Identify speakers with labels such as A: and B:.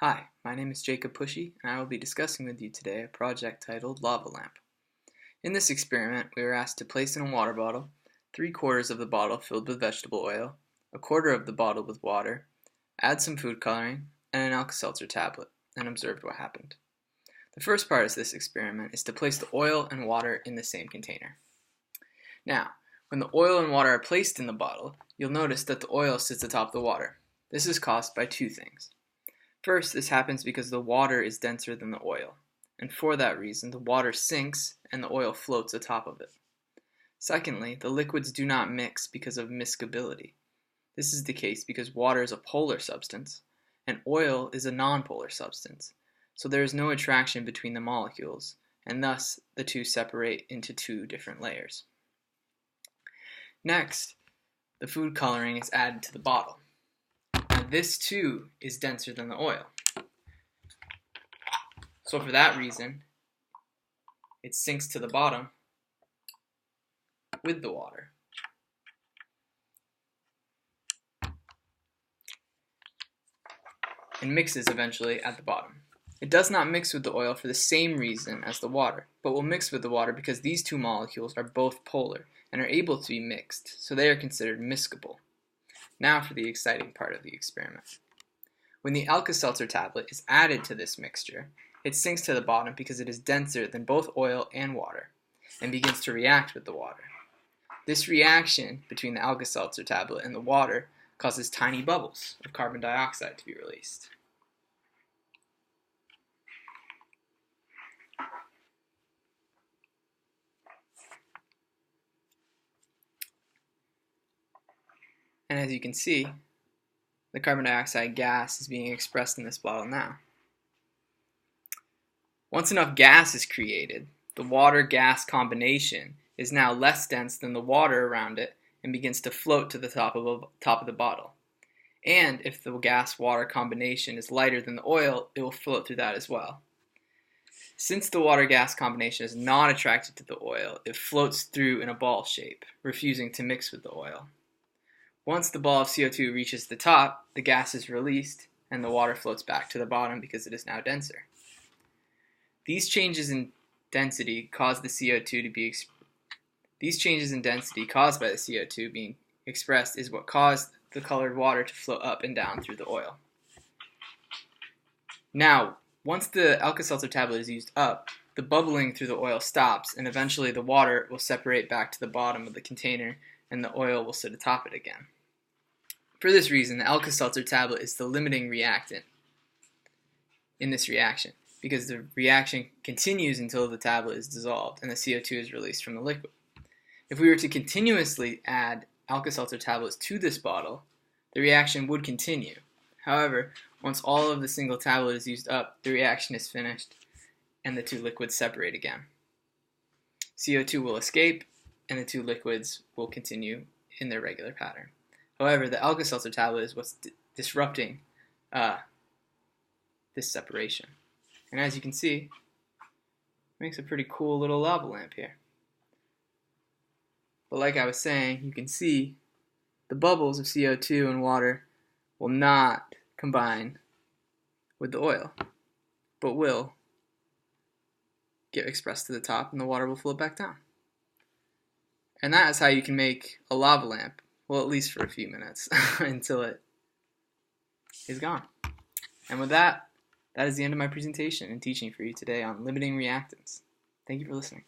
A: Hi, my name is Jacob Pushy, and I will be discussing with you today a project titled Lava Lamp. In this experiment, we were asked to place in a water bottle 3/4 of the bottle filled with vegetable oil, 1/4 of the bottle with water, add some food coloring, and an Alka-Seltzer tablet, and observed what happened. The first part of this experiment is to place the oil and water in the same container. Now, when the oil and water are placed in the bottle, you'll notice that the oil sits atop the water. This is caused by two things. First, this happens because the water is denser than the oil, and for that reason the water sinks and the oil floats atop of it. Secondly, the liquids do not mix because of miscibility. This is the case because water is a polar substance and oil is a nonpolar substance, so there is no attraction between the molecules, and thus the two separate into two different layers. Next, the food coloring is added to the bottle. This too is denser than the oil. So for that reason, it sinks to the bottom with the water. And mixes eventually at the bottom. It does not mix with the oil for the same reason as the water, but will mix with the water because these two molecules are both polar and are able to be mixed, so they are considered miscible. Now for the exciting part of the experiment. When the Alka-Seltzer tablet is added to this mixture, it sinks to the bottom because it is denser than both oil and water, and begins to react with the water. This reaction between the Alka-Seltzer tablet and the water causes tiny bubbles of carbon dioxide to be released. And as you can see, the carbon dioxide gas is being expressed in this bottle now. Once enough gas is created, the water-gas combination is now less dense than the water around it and begins to float to the top of the bottle. And if the gas-water combination is lighter than the oil, it will float through that as well. Since the water-gas combination is not attracted to the oil, it floats through in a ball shape, refusing to mix with the oil. Once the ball of CO2 reaches the top, the gas is released and the water floats back to the bottom because it is now denser. These changes in density caused by the CO2 being expressed is what caused the colored water to flow up and down through the oil. Now, once the Alka-Seltzer tablet is used up, the bubbling through the oil stops and eventually the water will separate back to the bottom of the container and the oil will sit atop it again. For this reason, the Alka-Seltzer tablet is the limiting reactant in this reaction, because the reaction continues until the tablet is dissolved and the CO2 is released from the liquid. If we were to continuously add Alka-Seltzer tablets to this bottle, the reaction would continue. However, once all of the single tablet is used up, the reaction is finished and the two liquids separate again. CO2 will escape and the two liquids will continue in their regular pattern. However, the Alka-Seltzer tablet is what's disrupting this separation. And as you can see, it makes a pretty cool little lava lamp here. But like I was saying, you can see the bubbles of CO2 and water will not combine with the oil, but will get expressed to the top and the water will float back down. And that is how you can make a lava lamp, well, at least for a few minutes, until it is gone. And with that, that is the end of my presentation and teaching for you today on limiting reactants. Thank you for listening.